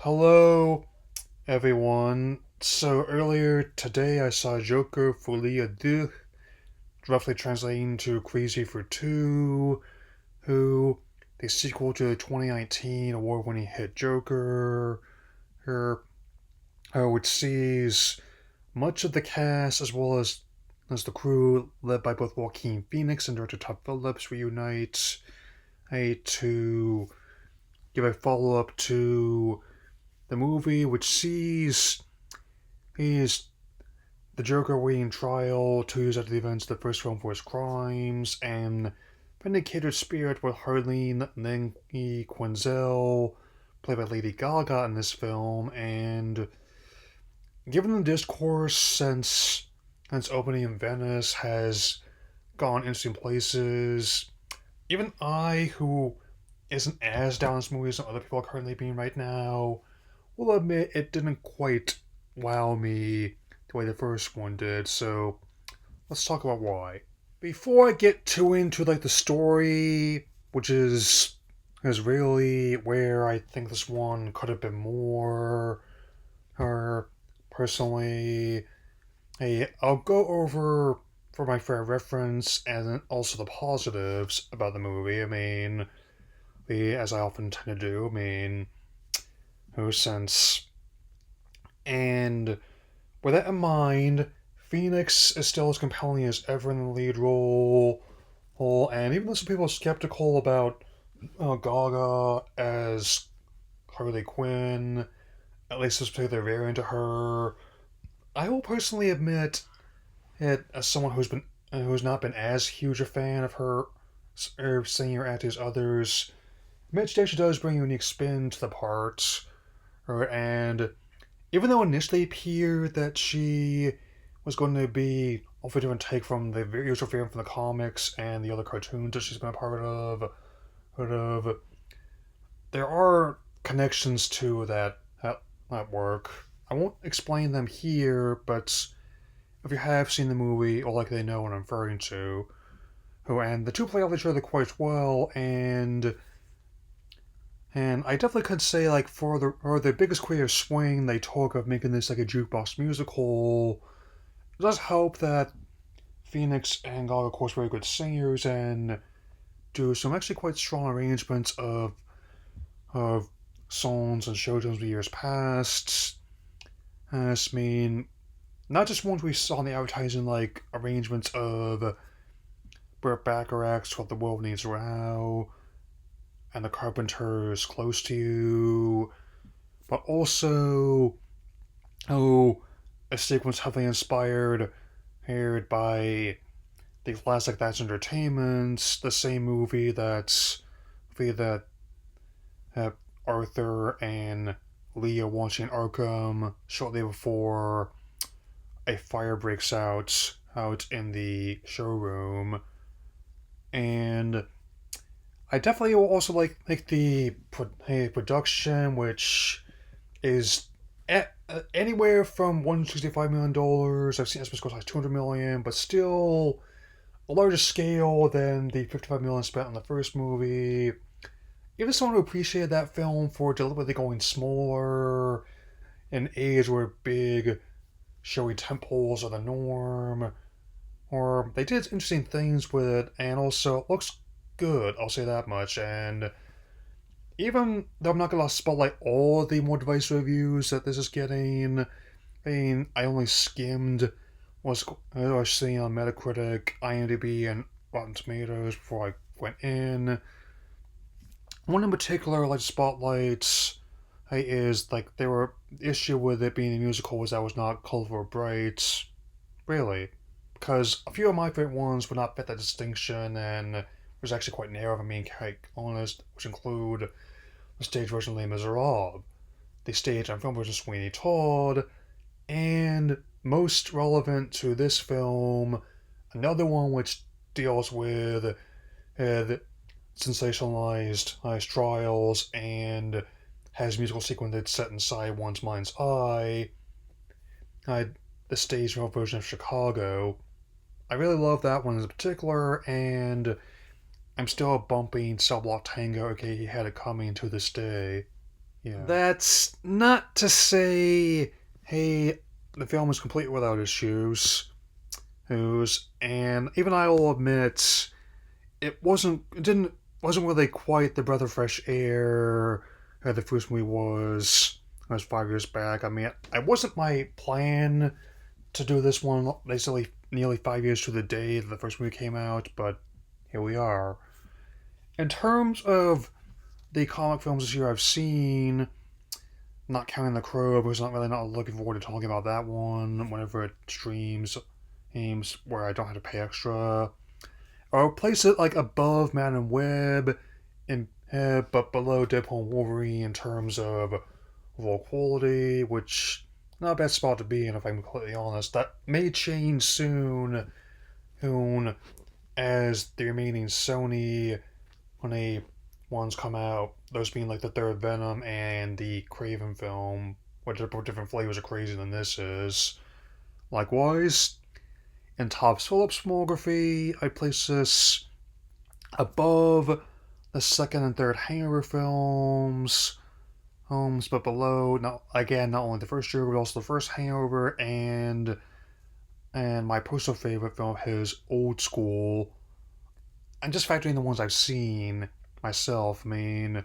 Hello, everyone. So earlier today I saw Joker Folie, Deux, roughly translating to Crazy for Two, who the sequel to the 2019 award-winning hit Joker, her, which sees much of the cast as well as the crew led by both Joaquin Phoenix and director Todd Phillips reunite to give a follow-up to the movie, which sees he's the Joker awaiting trial 2 years after the events of the first film for his crimes, and vindicated spirit with Harleen Nengi Quinzel, played by Lady Gaga in this film, and given the discourse since opening in Venice has gone interesting places, even I, who isn't as down on this movie as some other people are currently being right now, will admit it didn't quite wow me the way the first one did, so let's talk about why. Before I get too into the story, which is really where I think this one could have been more, or personally, I'll go over for my fair reference and also the positives about the movie. As I often tend to do. No sense. And with that in mind, Phoenix is still as compelling as ever in the lead role. And even though some people are skeptical about Gaga as Harley Quinn, at least this particular variant of her, I will personally admit it as someone who's not been as huge a fan of her singing or acting as others. Mitch Dasher does bring a unique spin to the part, and even though initially it appeared that she was going to be a very different take from the usual variant from the comics and the other cartoons that she's been a part of, there are connections to that work. I won't explain them here, but if you have seen the movie, or likely know what I'm referring to, and the two play off each other quite well, and I definitely could say, for their biggest creative swing, they talk of making this like a jukebox musical. It does help that Phoenix and Gaga, of course, very good singers and do some actually quite strong arrangements of songs and show tunes of years past. Not just ones we saw in the advertising, like arrangements of Burt Bacharach's What the World Needs Now and the Carpenters' Close to You, but also, a sequence heavily inspired by the classic That's Entertainment, the same movie that Arthur and Leah watching Arkham shortly before a fire breaks out in the showroom. And I definitely will also like the production, which is anywhere from $165 million. I've seen estimates go like $200 million, but still a larger scale than the $55 million spent on the first movie. Even someone who appreciated that film for deliberately going smaller in an age where big, showy temples are the norm, or they did interesting things with it, and also it looks good, I'll say that much. And even though I'm not going to spotlight all the more divisive reviews that this is getting, I only skimmed what I was seeing on Metacritic, IMDb, and Rotten Tomatoes before I went in. One in particular, like spotlights, is there were the issue with it being a musical was that it was not colorful or bright. Really, because a few of my favorite ones would not fit that distinction, and was actually quite narrow, if I'm being quite honest, which include the stage version of Les Miserables, the stage and film version of Sweeney Todd, and most relevant to this film, another one which deals with sensationalized trials and has musical sequences set inside one's mind's eye. The stage version of Chicago. I really love that one in particular, and I'm still bumping Cell Block Tango, aka He Had It Coming, to this day. Yeah. That's not to say, hey, the film is completely without issues. And even I will admit, it wasn't really quite the breath of fresh air the first movie was. It was 5 years back. I mean, it wasn't my plan to do this one basically nearly 5 years to the day that the first movie came out, but here we are. In terms of the comic films this year I've seen, not counting The Crow, because I'm really not looking forward to talking about that one whenever it streams games where I don't have to pay extra. I'll place it like above Man and Web, but below Deadpool and Wolverine in terms of overall quality, which not a bad spot to be in if I'm completely honest. That may change soon as the remaining Sony ones come out. Those being like the third Venom and the Craven film, which are different flavors of crazy than this is. Likewise, in Tops Phillips' filmography, I place this above the second and third Hangover films, but below not only the first year but also the first Hangover and my personal favorite film of his, Old School. And just factoring the ones I've seen myself, I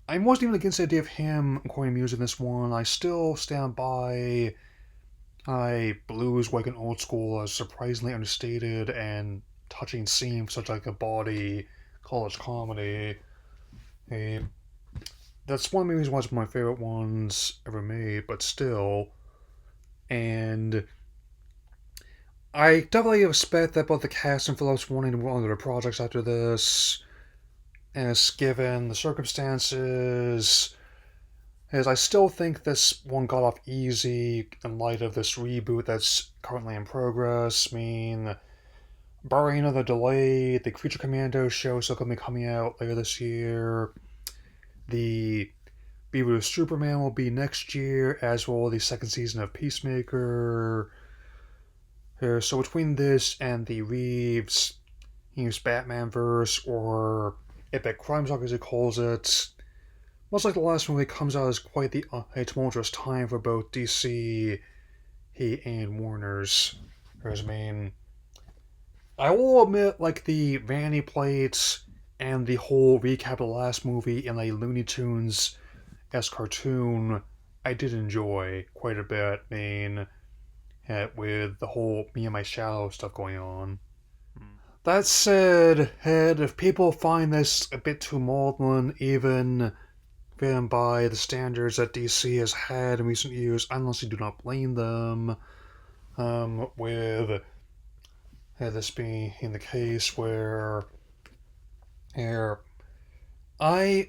wasn't even against the idea of him recording music in this one. I still stand by blues like an Old School as surprisingly understated and touching scene for such like a bawdy college comedy. Eh, that's one of the reasons why it's one of my favorite ones ever made, but still. And I definitely expect that both the cast and Phillips wanting to move on to their projects after this, as given the circumstances, as I still think this one got off easy in light of this reboot that's currently in progress. Barring another delay, the Creature Commando show is still going to be coming out later this year. The Beaver Superman will be next year, as will the second season of Peacemaker. So between this and the Reeves Batman verse, or Epic Crime Saga as he calls it, much like the last movie, comes out as quite a tumultuous time for both DC and Warner's. I will admit, like the vanity plates and the whole recap of the last movie in a Looney Tunes cartoon, I did enjoy quite a bit. With the whole me and my shadow stuff going on. That said, if people find this a bit too maudlin, even by the standards that DC has had in recent years, I honestly do not blame them. With this being the case where, I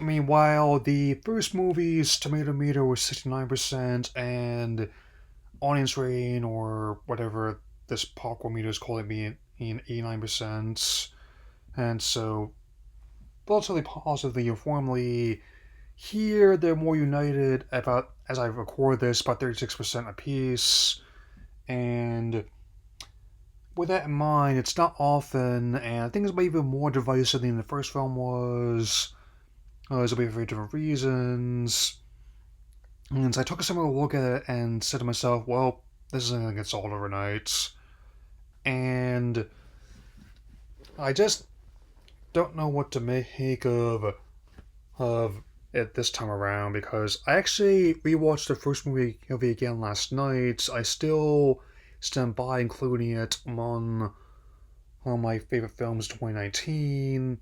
while the first movie's tomato meter was 69% and audience rating, or whatever this popcorn meter is calling me, in 89%, and so relatively positively uniformly. Here, they're more united about, as I record this, about 36% apiece, and with that in mind, it's not often, and I think it's even more divisive than the first film was. There's a bit for different reasons. And so I took a similar look at it and said to myself, well, this isn't going to get solved overnight. And I just don't know what to make of it this time around, because I actually rewatched the first movie again last night. I still stand by including it among one of my favorite films 2019.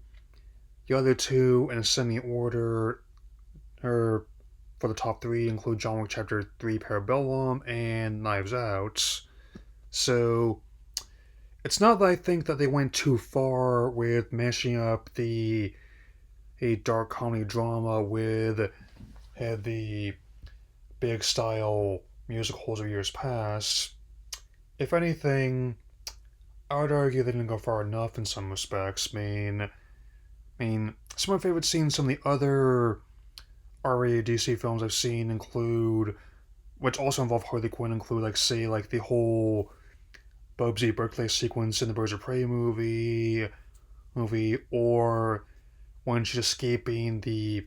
The other two, in ascending order, are for the top three include John Wick Chapter 3 Parabellum and Knives Out. So it's not that I think that they went too far with mashing up a dark comedy drama with the big style musicals of years past. If anything, I would argue they didn't go far enough in some respects. Some of my favorite scenes, some of the other R-rated DC films I've seen include, which also involve Harley Quinn, include the whole Bubsy Berkeley sequence in the Birds of Prey movie, or when she's escaping the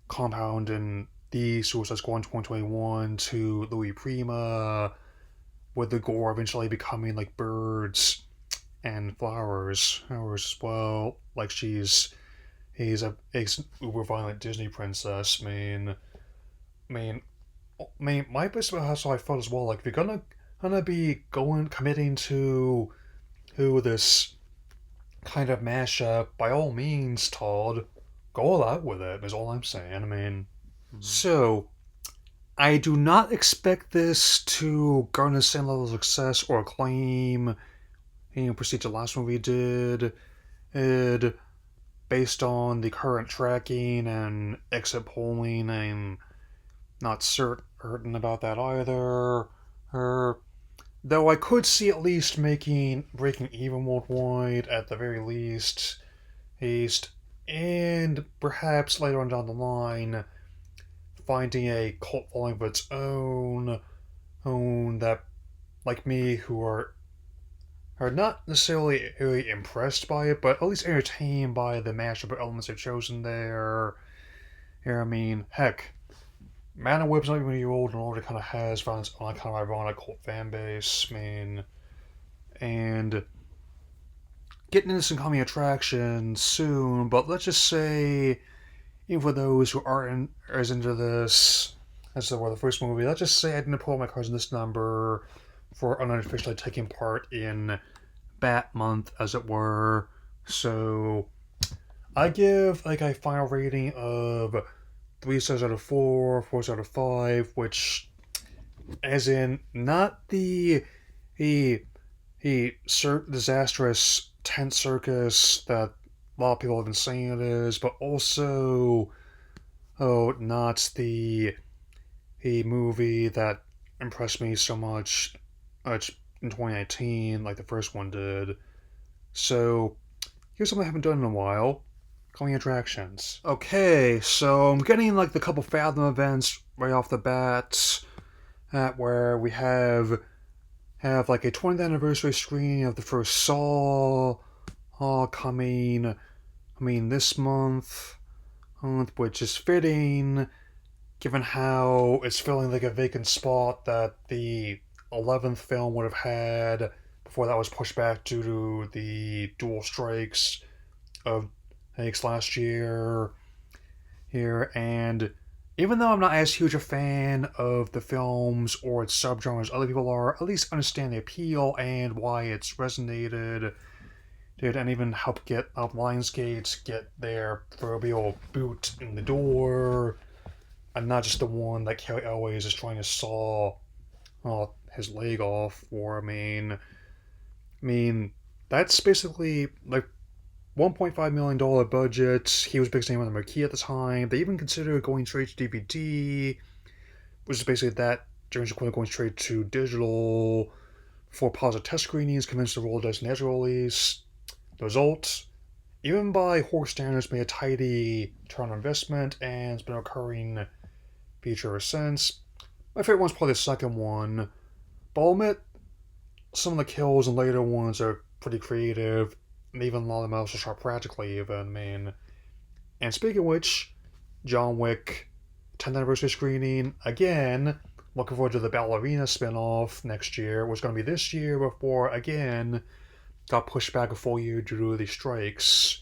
compound in the Suicide Squad in 2021 to Louis Prima, with the gore eventually becoming like birds and flowers as well. Like he's a uber violent Disney princess. I mean, my best about how I felt as well. Like, if you're gonna be committing to this kind of mashup, by all means, Todd, go all out with it. Is all I'm saying. So I do not expect this to garner the same level of success or acclaim. Proceed to the last movie did. It, based on the current tracking and exit polling, I'm not certain about that either. Though I could see at least breaking even worldwide at the very least, and perhaps later on down the line, finding a cult following of its own that, like me, who are not necessarily really impressed by it, but at least entertained by the mashup of elements they've chosen there. Heck, Man of Whip's not even a year old and already kind of has found its own kind of ironic cult fan base. And getting into some coming attractions soon, but let's just say, even for those who aren't as into this as they were the first movie, let's just say I didn't pull my cards in this number for unofficially taking part in Bat Month, as it were. So I give like a final rating of 3 stars out of 4, 4 stars out of 5, which, as in, not the disastrous tent circus that a lot of people have been saying it is, but also, not the movie that impressed me so much in 2019, like the first one did. So, here's something I haven't done in a while. Calling attractions. Okay, so I'm getting like the couple Fathom events right off the bat, at where we have like a 20th anniversary screening of the first Saw, coming. This month, which is fitting, given how it's filling like a vacant spot that the 11th film would have had before that was pushed back due to the dual strikes of last year here. And even though I'm not as huge a fan of the films or its subgenres other people are, at least understand the appeal and why it's resonated, and even help Lionsgate get their proverbial boot in the door, and not just the one that Kelly Elwes is trying to saw his leg off for. That's basically like $1.5 million budget. He was biggest name on the marquee at the time. They even considered going straight to DVD, which is basically that during the going straight to digital for positive test screenings, convinced the Rolodex natural release. The result, even by horror standards, made a tidy return on investment and it's been a recurring feature ever since. My favorite one's probably the second one, but I'll admit some of the kills in later ones are pretty creative, and even a lot of them also shot practically even. And speaking of which, John Wick 10th anniversary screening, again, looking forward to the Ballerina spin-off next year. It was going to be this year before, again, got pushed back a full year due to the strikes.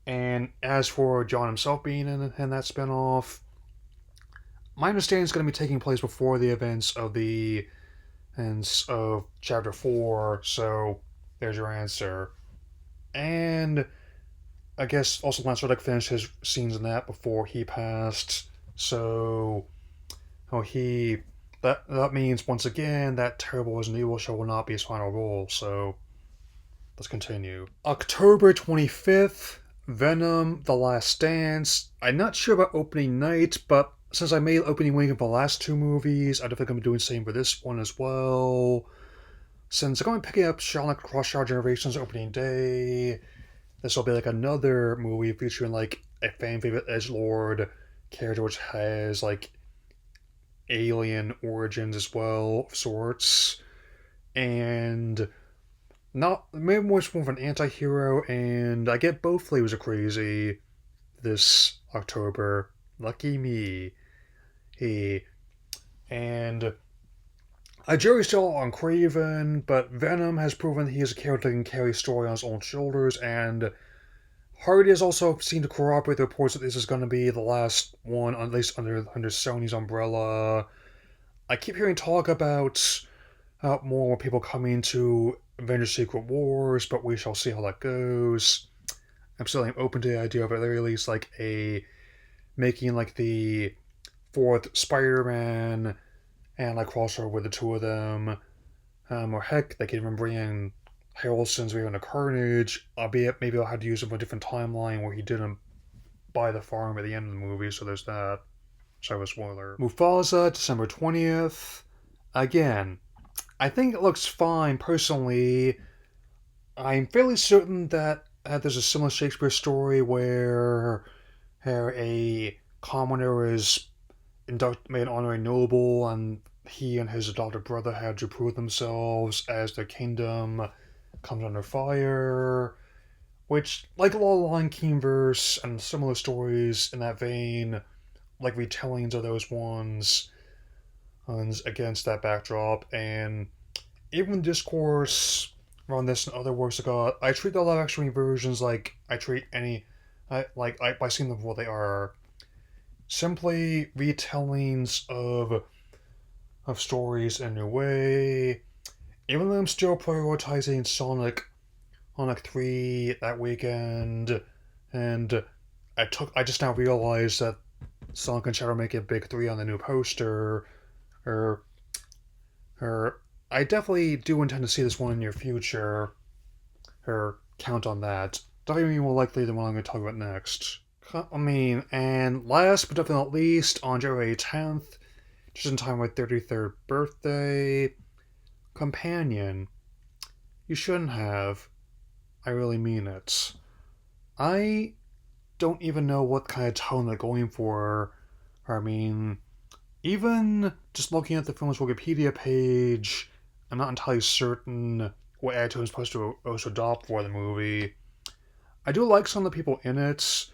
And as for John himself being in that spin-off, my understanding is going to be taking place before the events of Chapter 4, so there's your answer. And I guess also Lance Reddick finished his scenes in that before he passed, so that means once again that terrible Resident Evil show will not be his final role. So let's continue. October 25th, Venom: The Last Dance. I'm not sure about opening night, but since I made opening weekend for the last two movies, I'm definitely going to be doing the same for this one as well. Since I'm going to be picking up Sonic Cross-Star Generations opening day, this will be like another movie featuring like a fan favorite edgelord character which has like alien origins as well, of sorts. And not maybe more of an anti-hero, and I get both flavors of crazy this October. Lucky me. He and a jury's still on Craven, but Venom has proven he is a character that can carry story on his own shoulders, and Hardy has also seemed to corroborate the reports that this is going to be the last one, at least under Sony's umbrella. I keep hearing talk about more people coming to Avengers Secret Wars, but we shall see how that goes. I'm still open to the idea of at the very least like a making like the fourth Spider-Man and like crossover with the two of them. Or heck, they could even bring in Harrelson's way into Carnage, albeit maybe I'll have to use him for a different timeline where he didn't buy the farm at the end of the movie, so there's that. Sorry, a spoiler. Mufasa, December 20th. Again, I think it looks fine personally. I'm fairly certain that there's a similar Shakespeare story where a commoner is made an honorary noble, and he and his adopted brother had to prove themselves as their kingdom comes under fire. Which, like a lot of Lion King verse and similar stories in that vein, like retellings of those ones against that backdrop, and even discourse around this and other works of God, I treat the live action versions like I treat any, by seeing them for what they are, simply retellings of stories in a new way. Even though I'm still prioritizing Sonic 3 that weekend, and I just now realized that Sonic and Shadow make a big 3 on the new poster, or or I definitely do intend to see this one in the near future, or count on that. Definitely more likely than what I'm going to talk about next. And last but definitely not least, on January 10th, just in time for my 33rd birthday, Companion. You shouldn't have. I really mean it. I don't even know what kind of tone they're going for. I mean, even just looking at the film's Wikipedia page, I'm not entirely certain what attitude I'm supposed to also adopt for the movie. I do like some of the people in it.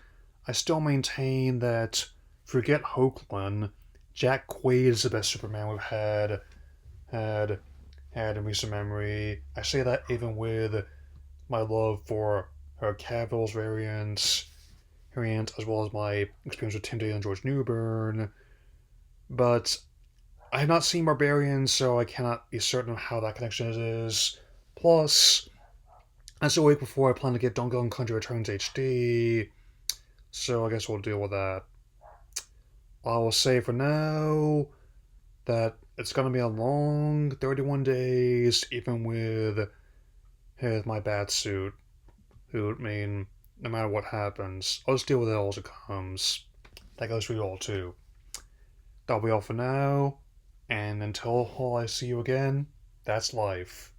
I still maintain that, forget Hoagland, Jack Quaid is the best Superman we've had, had in recent memory. I say that even with my love for her Cavill's variant, as well as my experience with Tim Daly and George Newbern. But I have not seen Barbarian, so I cannot be certain of how that connection is. Plus, that's a week before I plan to get Donkey Kong Country Returns HD, so I guess we'll deal with that. I will say for now that it's going to be a long 31 days, even with my bad suit. I mean, no matter what happens, I'll just deal with it all as it comes. That goes for you all too. That'll be all for now, and until I see you again, that's life.